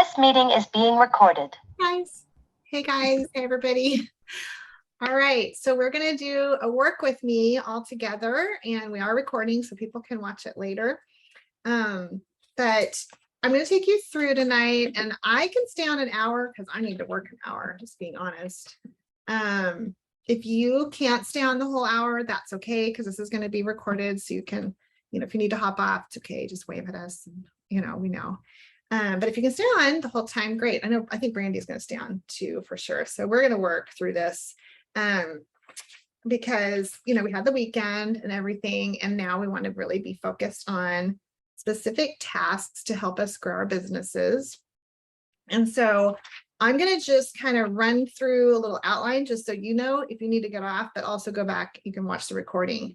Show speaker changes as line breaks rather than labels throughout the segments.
This meeting is being recorded.
Guys. Hey guys, hey everybody. All right, so we're going to do a work with me all together, and we are recording so people can watch it later. But I'm going to take you through tonight, and I can stay on an hour because I need to work an hour, just being honest. If you can't stay on the whole hour, that's okay, because this is going to be recorded, so you can, if you need to hop off, it's okay, just wave at us, and, we know. But if you can stay on the whole time, great. I think Brandy's going to stay on too, for sure. So we're going to work through this because, we had the weekend and everything, and now we want to really be focused on specific tasks to help us grow our businesses. And so I'm going to just kind of run through a little outline just so you know if you need to get off, but also go back, you can watch the recording.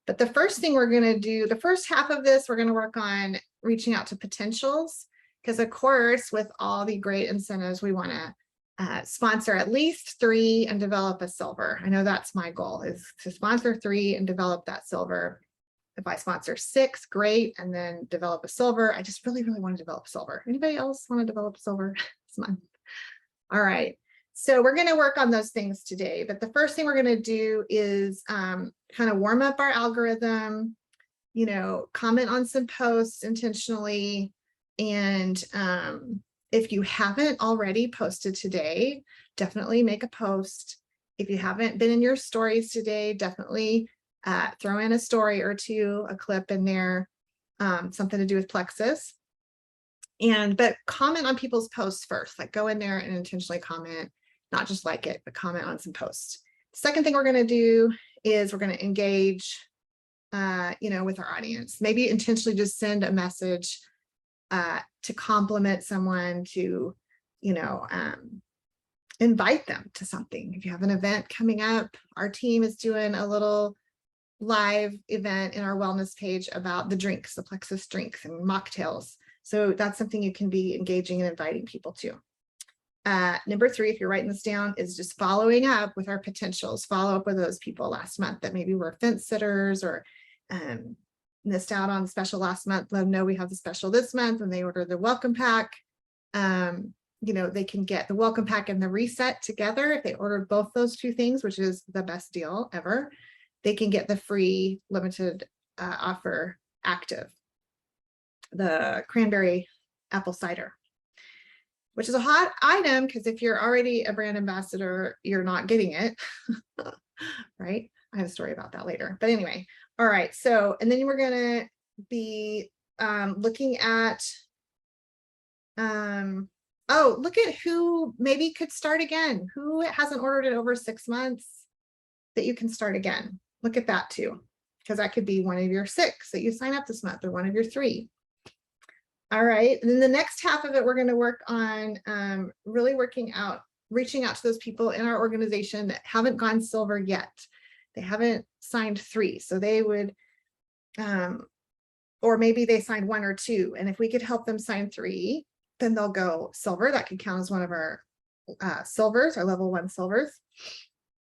But the first thing we're going to do, the first half of this, we're going to work on reaching out to potentials. Because of course, with all the great incentives, we want to sponsor at least 3 and develop a silver. I know that's my goal, is to sponsor 3 and develop that silver. If I sponsor 6, great, and then develop a silver. I just really, really want to develop silver. Anybody else want to develop silver this month? All right. So we're going to work on those things today. But the first thing we're going to do is kind of warm up our algorithm, comment on some posts intentionally. And if you haven't already posted today, definitely make a post. If you haven't been in your stories today, definitely throw in a story or two, a clip in there, something to do with Plexus. But comment on people's posts first, like go in there and intentionally comment, not just like it, but comment on some posts. Second thing we're going to do is we're going to engage, with our audience. Maybe intentionally just send a message to compliment someone, to, invite them to something. If you have an event coming up, our team is doing a little live event in our wellness page about the drinks, the Plexus drinks and mocktails. So that's something you can be engaging and inviting people to. Number 3, if you're writing this down, is just following up with our potentials. Follow up with those people last month that maybe were fence sitters or missed out on the special last month. Let them know we have the special this month. When they order the welcome pack, they can get the welcome pack and the reset together. If they ordered both those 2 things, which is the best deal ever, they can get the free limited offer active, the cranberry apple cider, which is a hot item because if you're already a brand ambassador, you're not getting it. Right? I have a story about that later. But anyway, all right. So, and then we're going to be looking at, look at who maybe could start again. Who hasn't ordered it over 6 months that you can start again? Look at that too, because that could be one of your 6 that you sign up this month or one of your 3. All right. And then the next half of it, we're going to work on really reaching out to those people in our organization that haven't gone silver yet. They haven't signed 3. So they would, or maybe they signed 1 or 2. And if we could help them sign 3, then they'll go silver. That could count as one of our silvers, our level 1 silvers.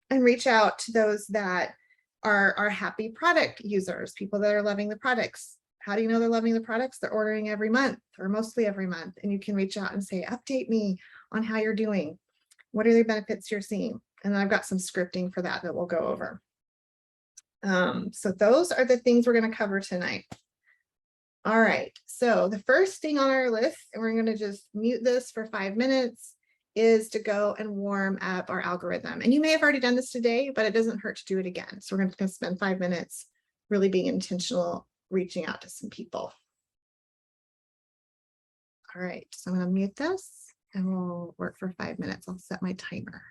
And reach out to those that are happy product users, people that are loving the products. How do you know they're loving the products? They're ordering every month or mostly every month. And you can reach out and say, update me on how you're doing. What are the benefits you're seeing? And then I've got some scripting for that we'll go over. So those are the things we're going to cover tonight. All right. So the first thing on our list, and we're going to just mute this for 5 minutes, is to go and warm up our algorithm. And you may have already done this today, but it doesn't hurt to do it again. So we're going to spend 5 minutes really being intentional, reaching out to some people. All right, so I'm going to mute this and we'll work for 5 minutes. I'll set my timer.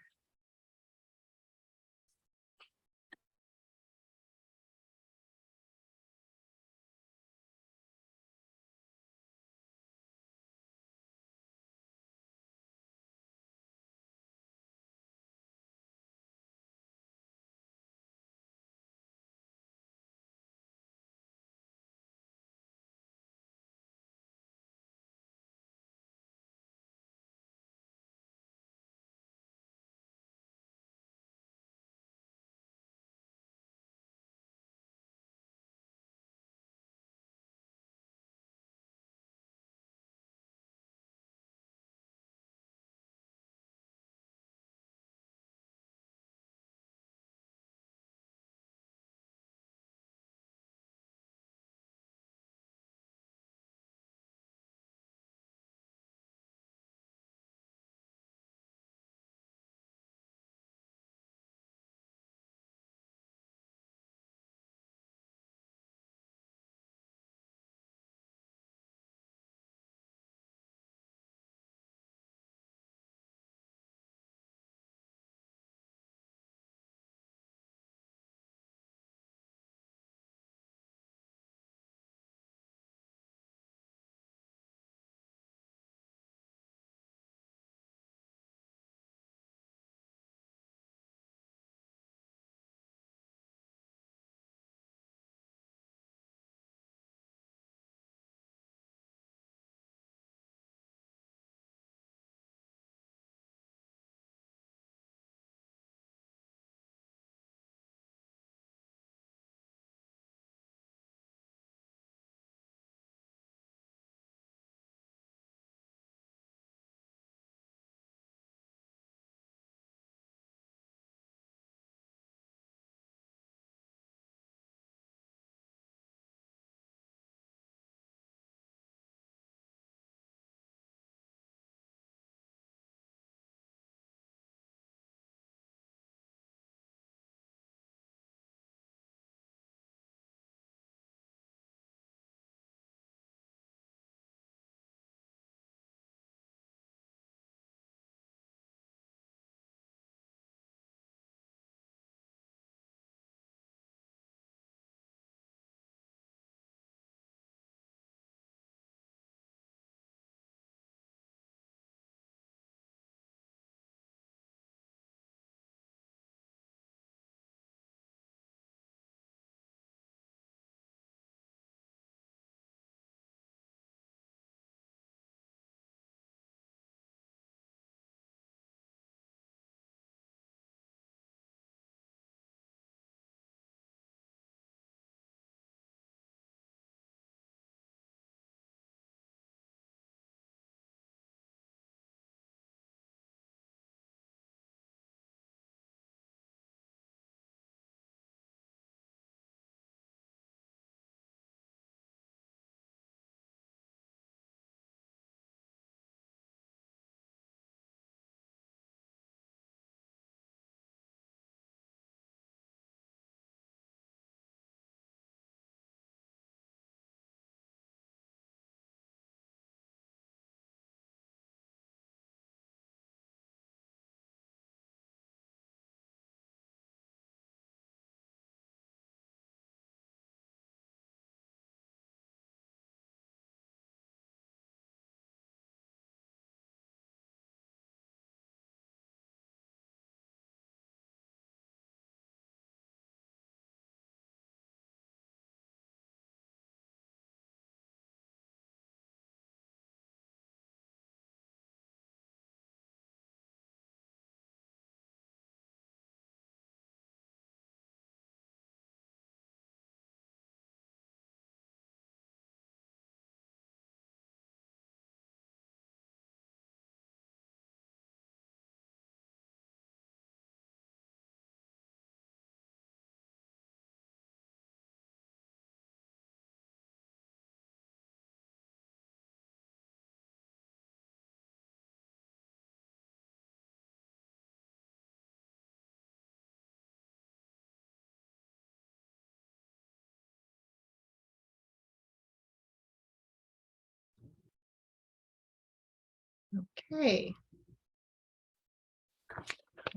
Okay.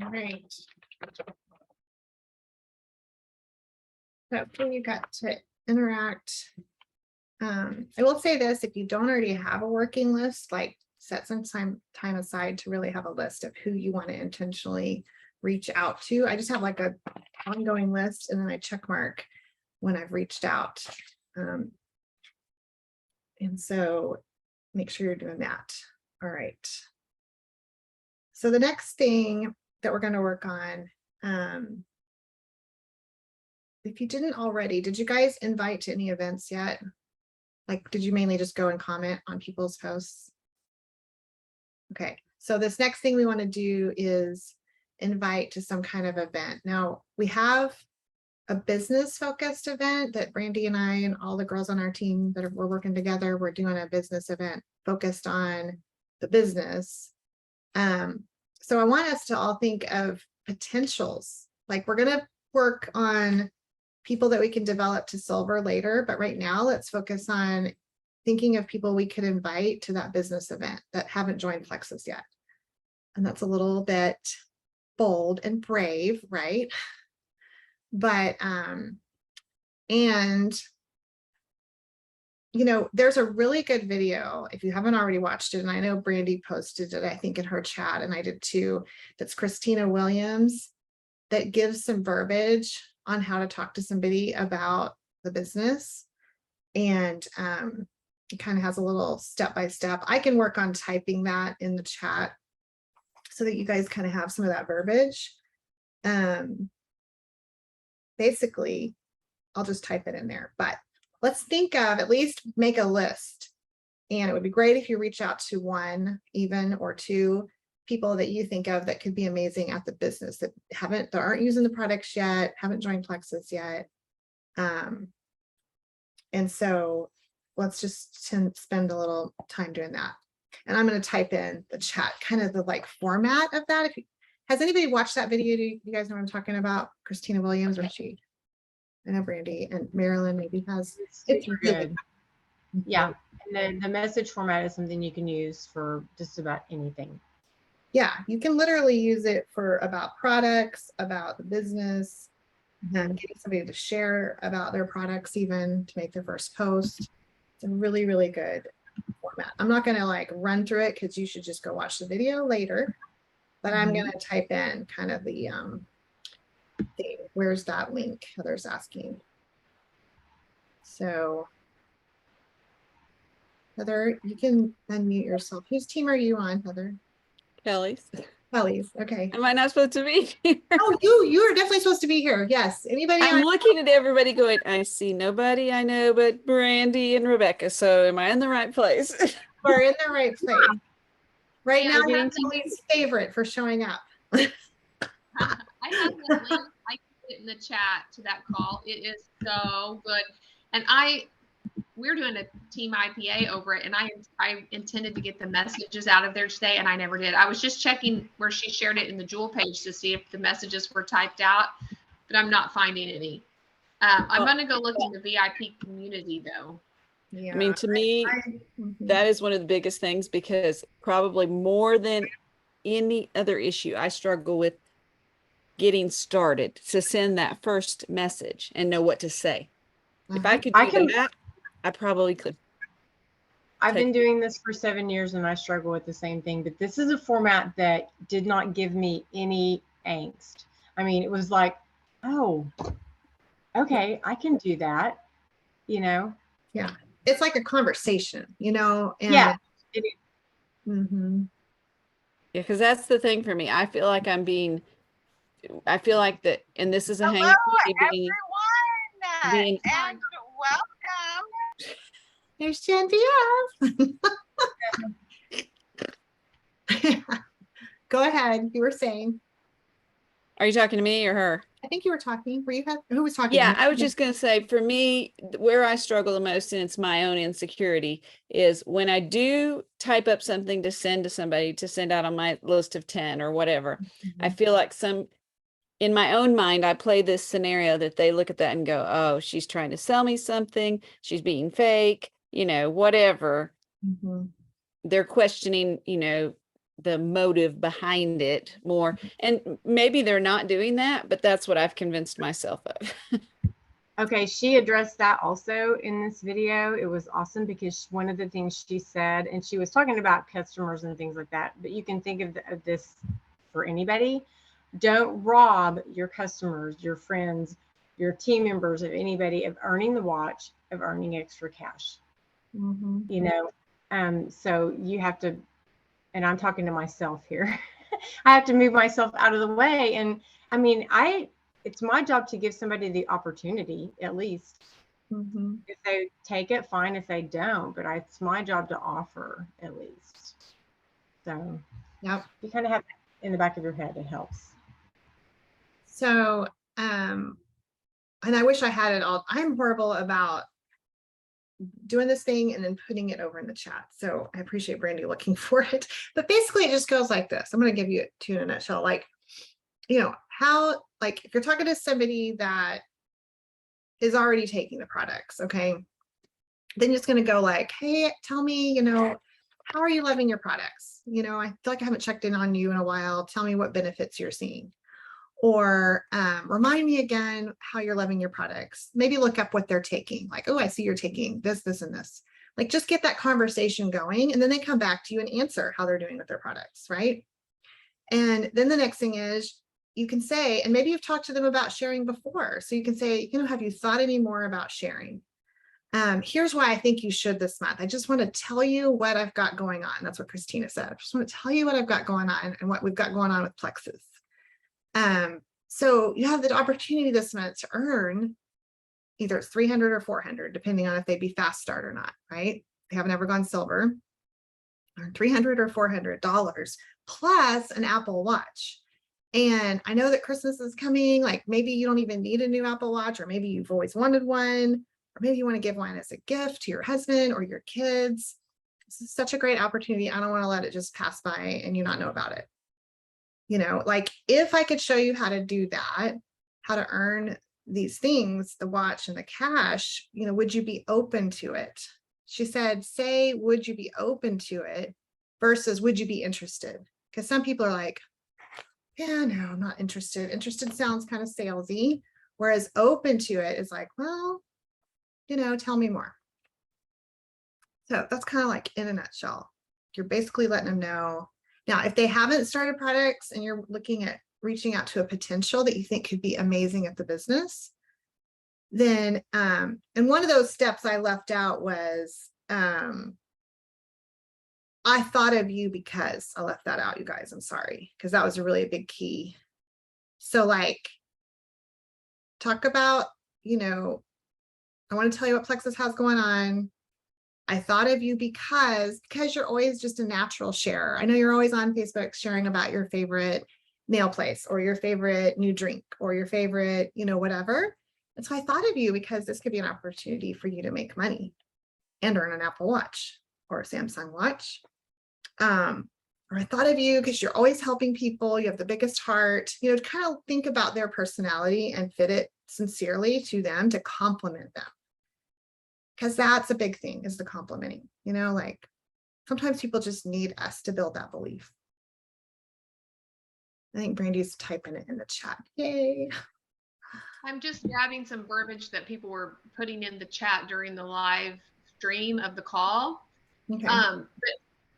All right. Hopefully you got to interact. I will say this, if you don't already have a working list, like set some time aside to really have a list of who you want to intentionally reach out to. I just have like a ongoing list and then I check mark when I've reached out. And so make sure you're doing that. All right. So the next thing that we're going to work on, if you didn't already, did you guys invite to any events yet? Like, did you mainly just go and comment on people's posts? Okay, so this next thing we want to do is invite to some kind of event. Now, we have a business focused event that Brandy and I and all the girls on our team that we're working together, we're doing a business event focused on the business. So I want us to all think of potentials. Like, we're going to work on people that we can develop to silver later, but right now let's focus on thinking of people we could invite to that business event that haven't joined Plexus yet. And that's a little bit bold and brave, right? But and you know, there's a really good video if you haven't already watched it, and I know Brandy posted it, I think, in her chat, and I did too. That's Christina Williams that gives some verbiage on how to talk to somebody about the business, and it kind of has a little step-by-step. I can work on typing that in the chat so that you guys kind of have some of that verbiage. Basically, I'll just type it in there, but let's think of, at least make a list. And it would be great if you reach out to one, even, or two people that you think of that could be amazing at the business that aren't using the products yet, haven't joined Plexus yet. And so let's just spend a little time doing that. And I'm going to type in the chat, kind of the like format of that. Has anybody watched that video? Do you guys know what I'm talking about? Christina Williams, or she? I know Brandy and Marilyn maybe has.
It's super good. Yeah. And the message format is something you can use for just about anything.
Yeah, you can literally use it for about products, about the business, and getting somebody to share about their products, even to make their first post. It's a really, really good format. I'm not going to like run through it because you should just go watch the video later, but I'm going to type in kind of the thing. Where's that link? Heather's asking. So Heather, you can unmute yourself. Whose team are you on, Heather?
Kelly's.
Kelly's. Okay.
Am I not supposed to be here?
Oh, you are definitely supposed to be here. Yes. Anybody?
I'm looking at everybody going, I see nobody I know but Brandy and Rebecca. So am I in the right place?
We're in the right place. Right
Yeah,
now, that's Kelly's favorite for showing up.
I have the link. I put it in the chat to that call. It is so good. And we're doing a team IPA over it, and I intended to get the messages out of there today, and I never did. I was just checking where she shared it in the Jewel page to see if the messages were typed out, but I'm not finding any. I'm going to go look in the VIP community though.
Yeah.
I mean, to me, that is one of the biggest things, because probably more than any other issue, I struggle with getting started to send that first message and know what to say. If I could do that, I probably could.
I've been doing this for 7 years and I struggle with the same thing, but this is a format that did not give me any angst. I mean, it was like, oh, okay, I can do that, you know?
Yeah. It's like a conversation, you know? And
yeah.
Yeah,
because that's the thing for me. I feel like that, and this is a hang.
Everyone, and welcome.
There's Genevieve. Go ahead. You were saying.
Are you talking to me or her?
I think you were talking. Who was talking?
Yeah, I was just going to say, for me, where I struggle the most, and it's my own insecurity, is when I do type up something to send to somebody, to send out on my list of 10 or whatever. I feel like in my own mind, I play this scenario that they look at that and go, oh, she's trying to sell me something. She's being fake, you know, whatever. they're questioning, you know, the motive behind it more. And maybe they're not doing that, but that's what I've convinced myself of.
Okay, she addressed that also in this video. It was awesome because one of the things she said, and she was talking about customers and things like that, but you can think of this for anybody. Don't rob your customers, your friends, your team members, of anybody of earning the watch, of earning extra cash.
Mhm.
You know, so you have to, and I'm talking to myself here. I have to move myself out of the way. And I mean, it's my job to give somebody the opportunity, at least.
Mhm.
If they take it, fine. If they don't, but it's my job to offer, at least. So
Yep.
you kind of have that in the back of your head. It helps.
So, and I wish I had it all. I'm horrible about doing this thing and then putting it over in the chat. So I appreciate Brandy looking for it. But basically it just goes like this. I'm going to give you it to in a nutshell. Like, you know, how, like if you're talking to somebody that is already taking the products, okay, then it's going to go like, hey, tell me, you know, how are you loving your products? You know, I feel like I haven't checked in on you in a while. Tell me what benefits you're seeing. Or remind me again how you're loving your products. Maybe look up what they're taking. Like, oh, I see you're taking this, this, and this. Like, just get that conversation going. And then they come back to you and answer how they're doing with their products, right? And then the next thing is you can say, and maybe you've talked to them about sharing before. So you can say, you know, have you thought any more about sharing? Here's why I think you should this month. I just want to tell you what I've got going on. That's what Christina said. I just want to tell you what I've got going on and what we've got going on with Plexus. So you have the opportunity this month to earn either it's 300 or 400, depending on if they'd be fast start or not, right? They haven't ever gone silver. Earn $300 or $400 plus an Apple Watch. And I know that Christmas is coming. Like maybe you don't even need a new Apple Watch, or maybe you've always wanted one, or maybe you want to give one as a gift to your husband or your kids. This is such a great opportunity. I don't want to let it just pass by and you not know about it. You know, like if I could show you how to do that, how to earn these things, the watch and the cash, you know, would you be open to it? She said, say, would you be open to it versus would you be interested? Because some people are like, yeah, no, I'm not interested. Interested sounds kind of salesy, whereas open to it is like, well, you know, tell me more. So that's kind of like in a nutshell. You're basically letting them know. Now, if they haven't started products and you're looking at reaching out to a potential that you think could be amazing at the business, then, and one of those steps I left out was, I thought of you because I left that out, you guys, I'm sorry, because that was a really big key. So like, talk about, you know, I want to tell you what Plexus has going on. I thought of you because you're always just a natural sharer. I know you're always on Facebook sharing about your favorite nail place or your favorite new drink or your favorite, you know, whatever. And so I thought of you because this could be an opportunity for you to make money and earn an Apple Watch or a Samsung watch. Or I thought of you because you're always helping people. You have the biggest heart, you know, to kind of think about their personality and fit it sincerely to them to compliment them. Because that's a big thing, is the complimenting, you know, like sometimes people just need us to build that belief. I think Brandy's typing it in the chat. Yay.
I'm just grabbing some verbiage that people were putting in the chat during the live stream of the call.
Okay.
But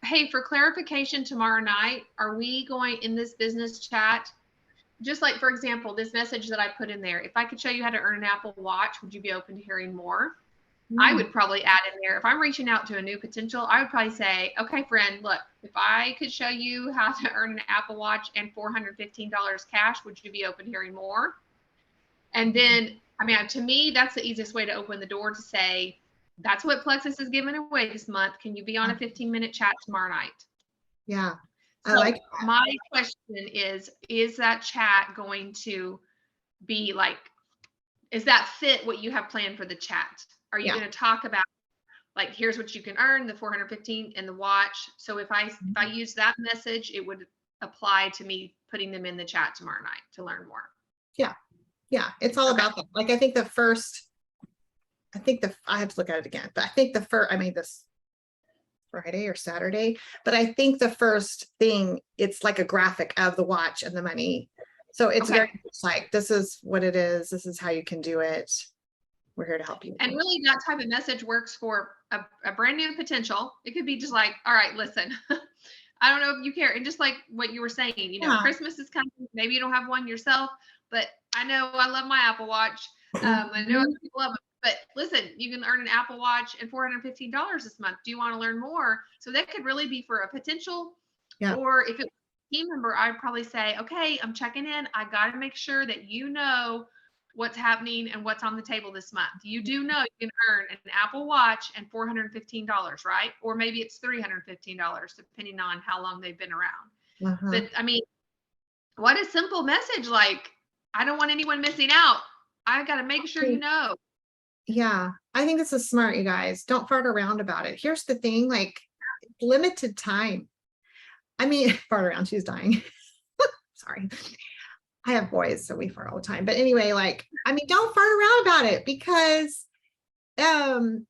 hey, for clarification tomorrow night, are we going in this business chat? Just like, for example, this message that I put in there, if I could show you how to earn an Apple Watch, would you be open to hearing more? I would probably add in there, if I'm reaching out to a new potential, I would probably say, okay, friend, look, if I could show you how to earn an Apple Watch and $415 cash, would you be open to hearing more? And then, I mean, to me, that's the easiest way to open the door to say, that's what Plexus is giving away this month. Can you be on a 15-minute chat tomorrow night?
Yeah. I
So
like that.
my question is that chat going to be like, is that fit what you have planned for the chat? Are you going to talk about, like, here's what you can earn, the 415 and the watch? So if I use that message, it would apply to me putting them in the chat tomorrow night to learn more.
Yeah. Yeah. It's all about that. Like, I think I have to look at it again, but I think I made this Friday or Saturday. But I think the first thing, it's like a graphic of the watch and the money. So it's
Okay.
very much like, this is what it is. This is how you can do it. We're here to help you.
And really that type of message works for a brand new potential. It could be just like, all right, listen, I don't know if you care. And just like what you were saying, you know,
Yeah.
Christmas is coming. Maybe you don't have one yourself, but I know I love my Apple Watch. I know other people love it. But listen, you can earn an Apple Watch and $415 this month. Do you want to learn more? So that could really be for a potential,
Yeah.
or if it was a team member, I'd probably say, okay, I'm checking in. I got to make sure that you know what's happening and what's on the table this month. You do know you can earn an Apple Watch and $415, right? Or maybe it's $315, depending on how long they've been around.
Uh-huh.
But I mean, what a simple message. Like, I don't want anyone missing out. I got to make sure you know.
Yeah, I think this is smart, you guys. Don't fart around about it. Here's the thing, like limited time. I mean, fart around, she's dying. Sorry. I have boys, so we fart all the time. But anyway, like, I mean, don't fart around about it because, and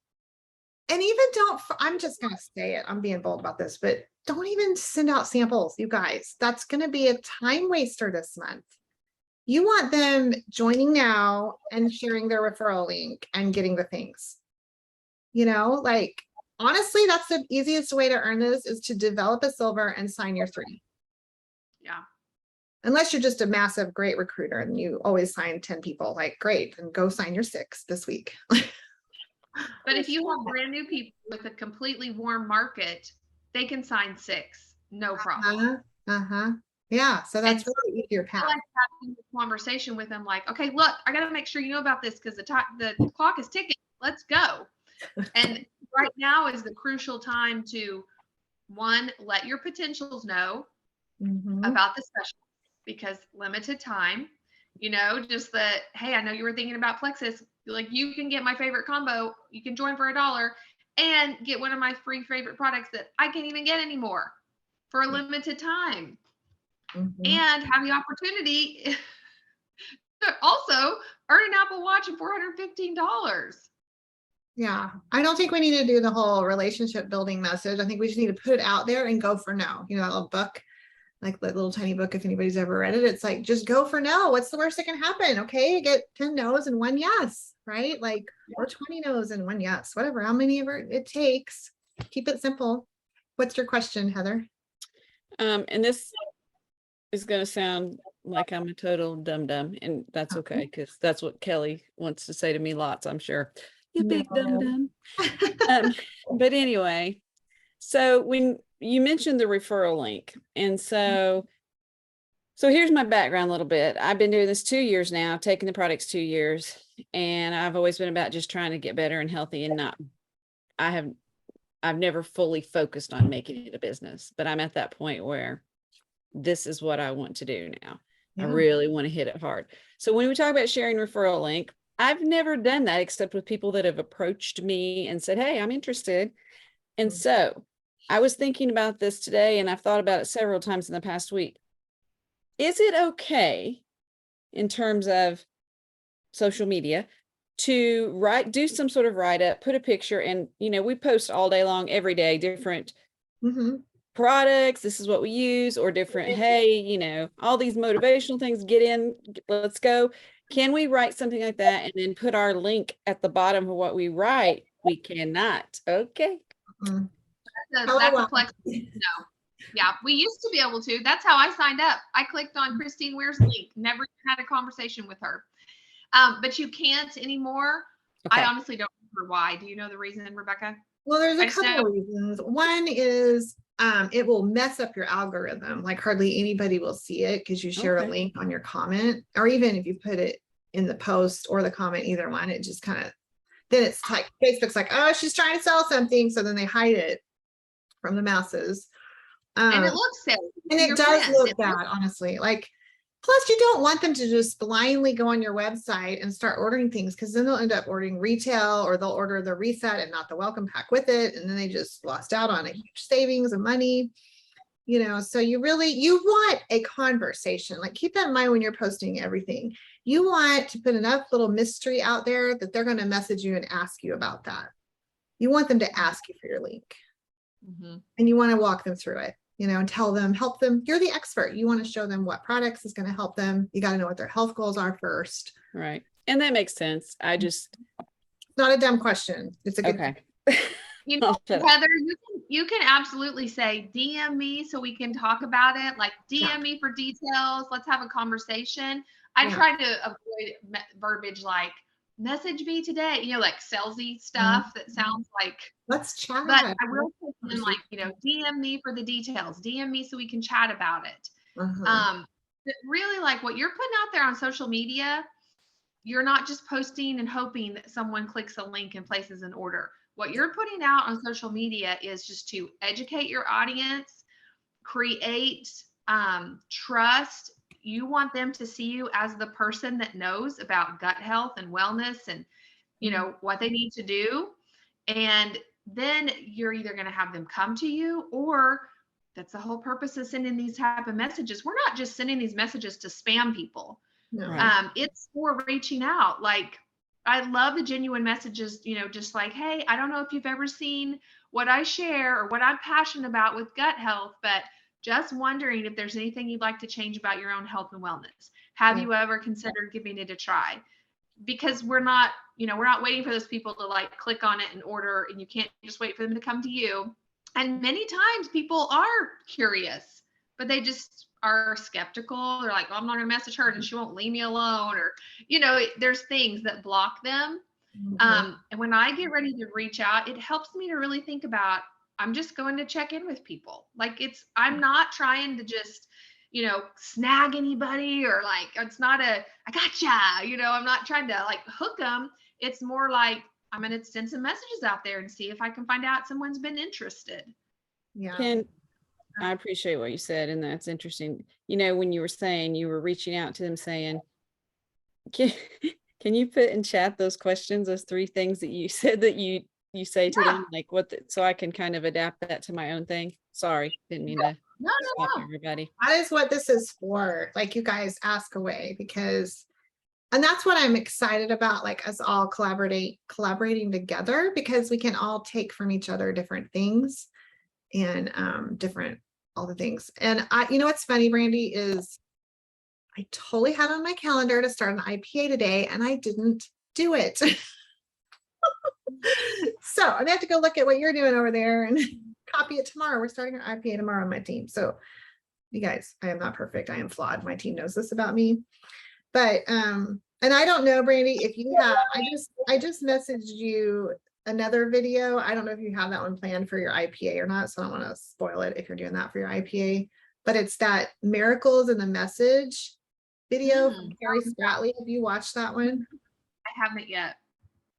even don't, I'm just going to say it. I'm being bold about this, but don't even send out samples, you guys. That's going to be a time waster this month. You want them joining now and sharing their referral link and getting the things. You know, like, honestly, that's the easiest way to earn this is to develop a silver and sign your 3.
Yeah.
Unless you're just a massive, great recruiter and you always sign 10 people, like, great, then go sign your 6 this week.
But if you have brand new people with a completely warm market, they can sign 6, no problem.
Yeah, so that's
And
really easier
I
path.
like having a conversation with them, like, okay, look, I got to make sure you know about this because the clock is ticking. Let's go. And right now is the crucial time to, one, let your potentials know
Mhm.
about the special, because limited time, you know, just that, hey, I know you were thinking about Plexus. Like, you can get my favorite combo. You can join for $1 and get one of my free favorite products that I can't even get anymore for a limited time.
Mhm.
And have the opportunity to also earn an Apple Watch and $415.
Yeah, I don't think we need to do the whole relationship building message. I think we just need to put it out there and go for no. You know, that little book, like that little tiny book, if anybody's ever read it, it's like, just go for no. What's the worst that can happen? Okay, you get 10 no's and 1 yes, right? Like, or 20 no's and 1 yes, whatever, how many ever it takes. Keep it simple. What's your question, Heather?
And this is going to sound like I'm a total dum-dum, and that's okay, because that's what Kelly wants to say to me lots, I'm sure. You big
No.
dum-dum. But anyway, so when you mentioned the referral link, and so here's my background a little bit. I've been doing this 2 years now, taking the products 2 years, and I've always been about just trying to get better and healthy, and I've never fully focused on making it a business, but I'm at that point where this is what I want to do now. I
Yeah.
really want to hit it hard. So when we talk about sharing referral link, I've never done that except with people that have approached me and said, hey, I'm interested. And so I was thinking about this today, and I've thought about it several times in the past week. Is it okay in terms of social media to do some sort of write-up, put a picture, and, you know, we post all day long, every day, different
Mhm.
products, this is what we use, or different, hey, you know, all these motivational things, get in, let's go. Can we write something like that and then put our link at the bottom of what we write? We cannot. Okay.
Mhm.
That's
LOL.
a flex. No. Yeah, we used to be able to. That's how I signed up. I clicked on Christine Ware's link, never had a conversation with her. But you can't anymore.
Okay.
I honestly don't remember why. Do you know the reason, Rebecca?
Well, there's
I
a
just
couple
know-
of reasons. One is it will mess up your algorithm. Like, hardly anybody will see it because you shared a
Okay.
link on your comment, or even if you put it in the post or the comment, either one, it just kind of, then it's like Facebook's like, oh, she's trying to sell something, so then they hide it from the masses.
And it looks silly.
And
to
it
your
does
friends.
look
It
bad, honestly. Like, plus you don't want them to just blindly go on your website and start ordering things, because then they'll end up ordering retail, or they'll order the reset and not the welcome pack with it, and then they just lost out on a huge savings of money. You know, so you want a conversation. Like, keep that in mind when you're posting everything. You want to put enough little mystery out there that they're going to message you and ask you about that. You want them to ask you for your link.
Mhm.
and you want to walk them through it, and tell them, help them. You're the expert. You want to show them what products is going to help them. You got to know what their health goals are first.
Right. And that makes sense. I just,
Not a dumb question. It's a good
okay.
You know,
I'll shut up.
Heather, you can absolutely say DM me so we can talk about it. Like DM me for details. Let's have a conversation. I
Yeah.
try to avoid verbiage like message me today, like salesy stuff that sounds like.
Let's chat.
But I will say something like, DM me for the details. DM me so we can chat about it. But really, like what you're putting out there on social media, you're not just posting and hoping that someone clicks a link and places an order. What you're putting out on social media is just to educate your audience, create trust. You want them to see you as the person that knows about gut health and wellness and, what they need to do. And then you're either going to have them come to you, or that's the whole purpose of sending these type of messages. We're not just sending these messages to spam people.
No.
Right.
It's for reaching out. Like, I love the genuine messages, just like, hey, I don't know if you've ever seen what I share or what I'm passionate about with gut health, but just wondering if there's anything you'd like to change about your own health and wellness. Have
Yeah.
you ever considered giving it a try? Because we're not waiting for those people to like click on it and order, and you can't just wait for them to come to you. And many times people are curious, but they just are skeptical. They're like, oh, I'm not going to message her and she won't leave me alone. Or, there's things that block them. And when I get ready to reach out, it helps me to really think about, I'm just going to check in with people. Like I'm not trying to just, snag anybody, or like, it's not I gotcha, I'm not trying to like hook them. It's more like, I'm going to send some messages out there and see if I can find out someone's been interested.
Yeah.
I appreciate what you said, and that's interesting. When you were saying you were reaching out to them saying, can you put in chat those questions, those 3 things that you said that you say to them, like so I can kind of adapt that to my own thing. Sorry, didn't mean to stop everybody.
That is what this is for. Like, you guys ask away, and that's what I'm excited about, like us all collaborating together, because we can all take from each other different things and all the things. And what's funny, Brandy, is I totally had on my calendar to start an IPA today and I didn't do it. So I'm gonna have to go look at what you're doing over there and copy it tomorrow. We're starting our IPA tomorrow on my team. So you guys, I am not perfect. I am flawed. My team knows this about me. But and I don't know, Brandy, if you have, I just messaged you another video. I don't know if you have that one planned for your IPA or not, so I don't want to spoil it if you're doing that for your IPA. But it's that Miracles in the Message video from Carrie Spratley. Have you watched that one?
I haven't yet.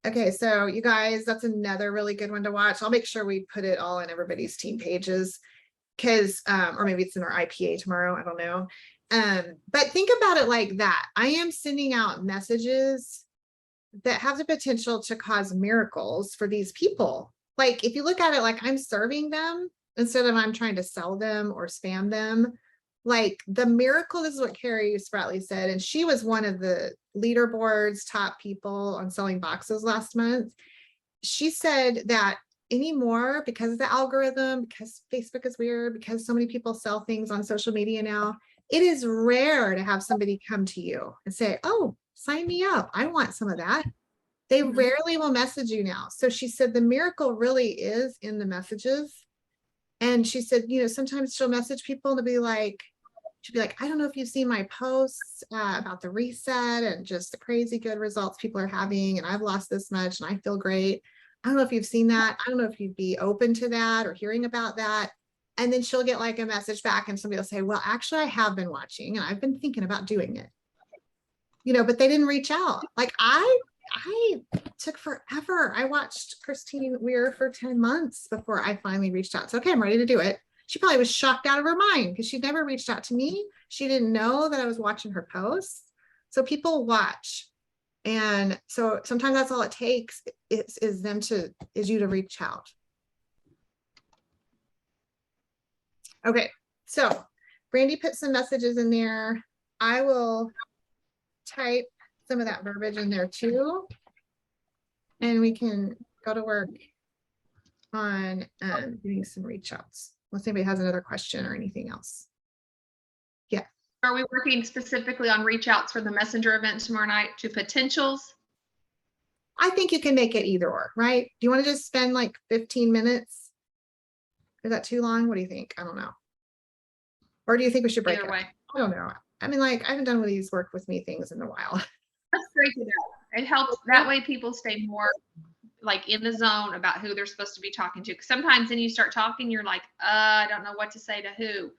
Okay, so you guys, that's another really good one to watch. I'll make sure we put it all in everybody's team pages, because or maybe it's in our IPA tomorrow, I don't know. But think about it like that. I am sending out messages that have the potential to cause miracles for these people. Like, if you look at it like I'm serving them instead of I'm trying to sell them or spam them, like the miracle is what Carrie Spratley said. And she was one of the leaderboards top people on selling boxes last month. She said that anymore, because of the algorithm, because Facebook is weird, because so many people sell things on social media now, it is rare to have somebody come to you and say, oh, sign me up, I want some of that. They rarely will message you now. So she said the miracle really is in the messages. And she said, sometimes she'll message people and she'll be like, I don't know if you've seen my posts about the reset and just the crazy good results people are having, and I've lost this much and I feel great. I don't know if you've seen that. I don't know if you'd be open to that or hearing about that. And then she'll get like a message back and somebody will say, well, actually I have been watching and I've been thinking about doing it. But they didn't reach out. Like I took forever. I watched Christine Weir for 10 months before I finally reached out. So, okay, I'm ready to do it. She probably was shocked out of her mind because she'd never reached out to me. She didn't know that I was watching her posts. So people watch. And so sometimes that's all it takes is you to reach out. Okay, so Brandy put some messages in there. I will type some of that verbiage in there too, and we can go to work on doing some reach outs. Unless anybody has another question or anything else.
Are we working specifically on reach outs for the messenger event tomorrow night to potentials?
I think you can make it either or, right? Do you want to just spend like 15 minutes? Is that too long? What do you think? I don't know. Or do you think we should break
Either
it?
way.
I don't know. I mean, like, I haven't done one of these work with me things in a while.
Let's break it out. It helps. That way people stay more like in the zone about who they're supposed to be talking to. 'Cause sometimes then you start talking, you're like, I don't know what to say to who.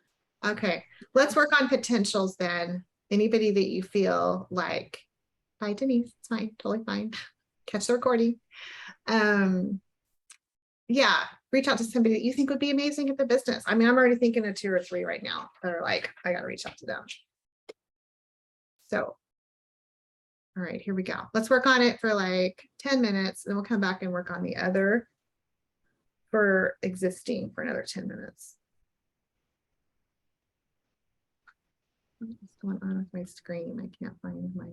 Okay, let's work on potentials then. Anybody that you feel like, bye Denise, it's fine, totally fine. Catch the recording. Yeah, reach out to somebody that you think would be amazing at the business. I mean, I'm already thinking of 2 or 3 right now that are like, I gotta reach out to them. So, all right, here we go. Let's work on it for like 10 minutes, then we'll come back and work on the other for existing for another 10 minutes. What's going on with my screen? I can't find my,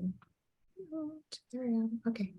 oh, there I am. Okay.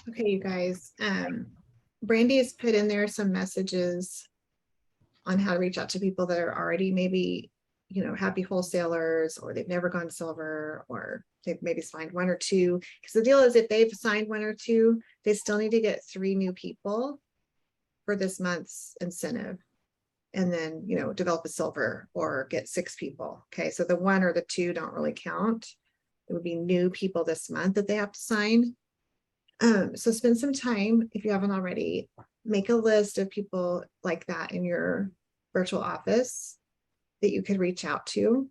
Okay, you guys, Brandy has put in there some messages on how to reach out to people that are already maybe, happy wholesalers, or they've never gone silver, or they've maybe signed one or two. Because the deal is, if they've signed one or two, they still need to get 3 new people for this month's incentive. And then, develop a silver or get 6 people. Okay, so the 1 or the 2 don't really count. It would be new people this month that they have to sign. So spend some time, if you haven't already, make a list of people like that in your virtual office that you could reach out to.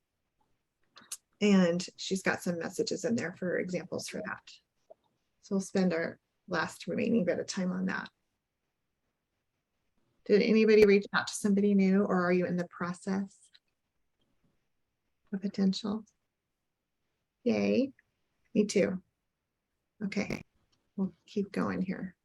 And she's got some messages in there for examples for that. So we'll spend our last remaining bit of time on that. Did anybody reach out to somebody new, or are you in the process of potential? Yay, me too. Okay, we'll keep going here.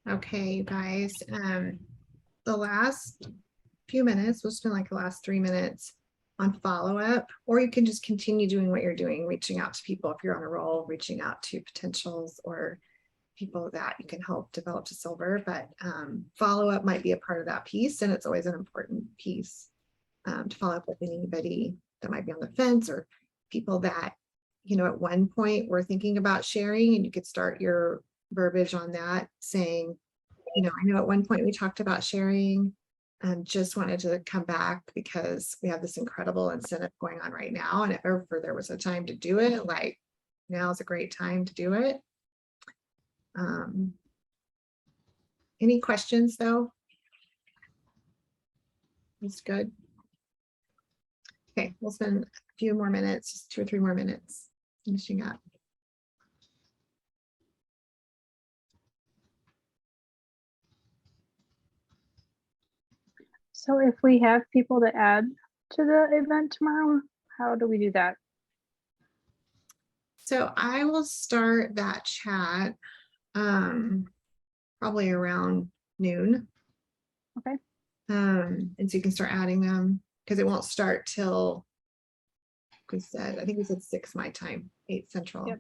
Okay, you guys, the last few minutes, we'll spend like the last 3 minutes on follow-up, or you can just continue doing what you're doing, reaching out to people if you're on a roll, reaching out to potentials or people that you can help develop to silver, but follow-up might be a part of that piece, and it's always an important piece to follow up with anybody that might be on the fence or people that, you know, at one point were thinking about sharing, and you could start your verbiage on that saying, you know, I know at one point we talked about sharing, just wanted to come back because we have this incredible incentive going on right now. And if ever there was a time to do it, like now is a great time to do it. Any questions though? That's good. Okay, we'll spend a few more minutes, just 2 or 3 more minutes finishing up.
So if we have people to add to the event tomorrow, how do we do that?
So I will start that chat probably around noon.
Okay.
And so you can start adding them because it won't start till we said, I think we said 6 my time, 8 central.
Yep.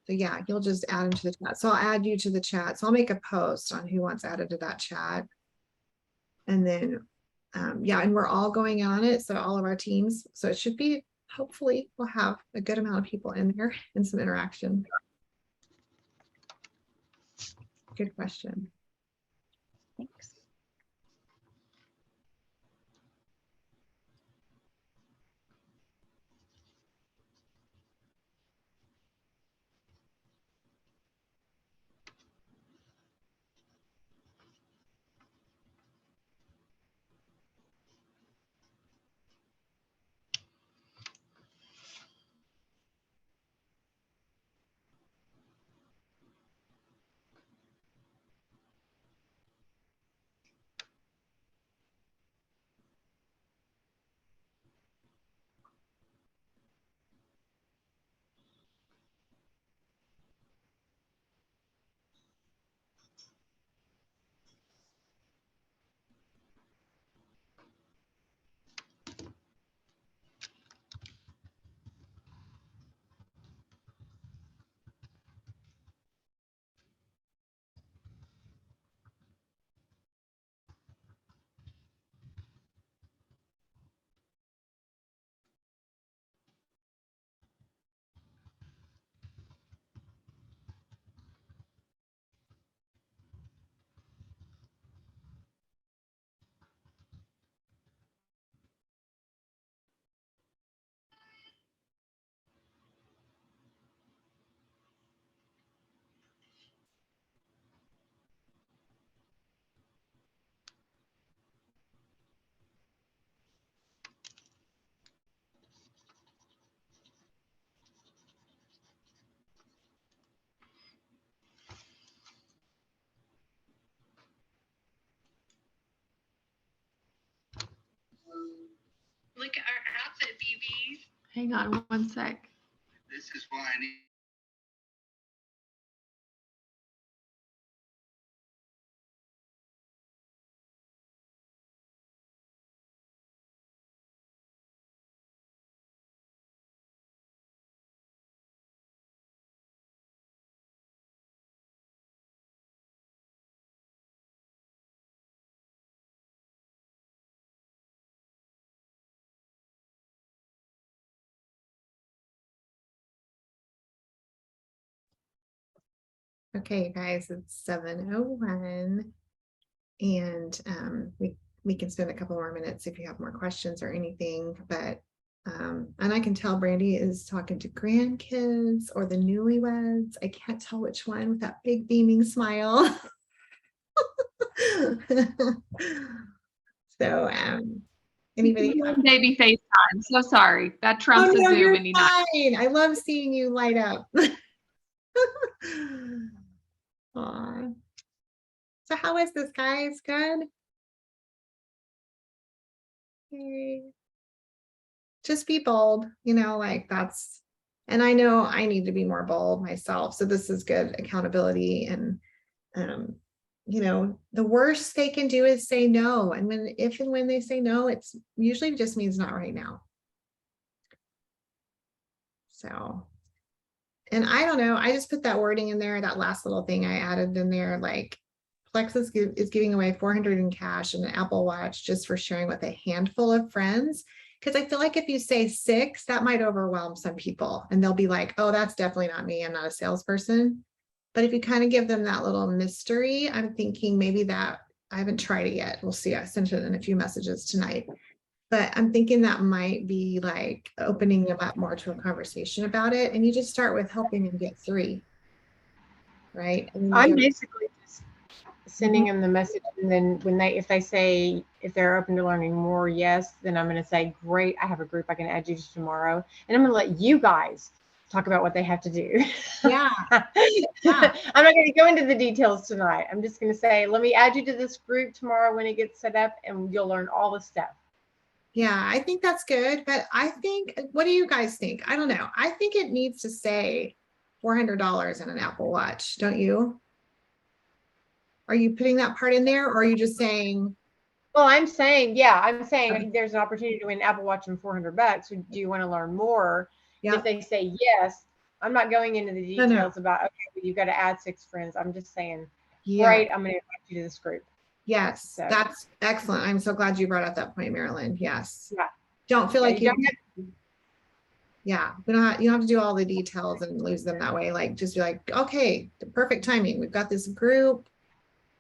So yeah, you'll just add them to the chat. So I'll add you to the chat. So I'll make a post on who wants added to that chat. And then, yeah, and we're all going on it. So all of our teams. So it should be, hopefully we'll have a good amount of people in there and some interaction. Good question.
Thanks.
Hang on one sec.
This is why I need.
Okay, you guys, it's 7:01. And we can spend a couple more minutes if you have more questions or anything, but and I can tell Brandy is talking to grandkids or the newlyweds. I can't tell which one with that big beaming smile. So anybody have-
Baby FaceTime. So sorry. That trumps
Oh,
the
no,
Zoom
you're
any night.
fine. I love seeing you light up. Aw. So how is this, guys? Good? Okay. Just be bold, like that's, and I know I need to be more bold myself. So this is good accountability. And, the worst they can do is say no. And if and when they say no, it's usually just means not right now. So, and I don't know, I just put that wording in there, that last little thing I added in there, like Flex is giving away 400 in cash and an Apple Watch just for sharing with a handful of friends. Because I feel like if you say 6, that might overwhelm some people and they'll be like, oh, that's definitely not me. I'm not a salesperson. But if you kind of give them that little mystery, I'm thinking maybe that I haven't tried it yet. We'll see. I sent it in a few messages tonight. But I'm thinking that might be like opening them up more to a conversation about it. And you just start with helping them get 3. Right. And then
I'm basically just sending them the message, and then if they say if they're open to learning more, yes, then I'm going to say, great, I have a group I can add you to tomorrow, and I'm going to let you guys talk about what they have to do.
Yeah.
I'm not going to go into the details tonight. I'm just going to say, let me add you to this group tomorrow when it gets set up, and you'll learn all the stuff.
Yeah, I think that's good. But I think, what do you guys think? I don't know. I think it needs to say $400 in an Apple Watch, don't you? Are you putting that part in there, or are you just saying?
Well, I'm saying there's an opportunity to win an Apple Watch and $400. Do you want to learn more?
Yeah.
If they say yes, I'm not going into the details about, okay, well, you've got to add 6 friends. I'm just saying, great, I'm going to invite you to this group.
Yes,
So
that's excellent. I'm so glad you brought up that point, Marilyn. Yes.
Yeah.
Don't feel like
you
you don't have to do all the details and lose them that way. Like, just be like, okay, the perfect timing. We've got this group,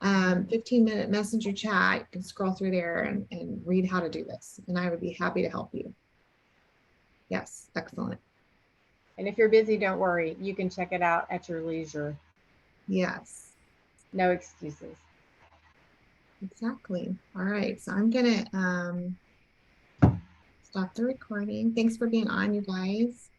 15-minute messenger chat. You can scroll through there and read how to do this. And I would be happy to help you. Yes, excellent.
And if you're busy, don't worry. You can check it out at your leisure.
Yes.
No excuses.
Exactly. All right. So I'm gonna stop the recording. Thanks for being on, you guys.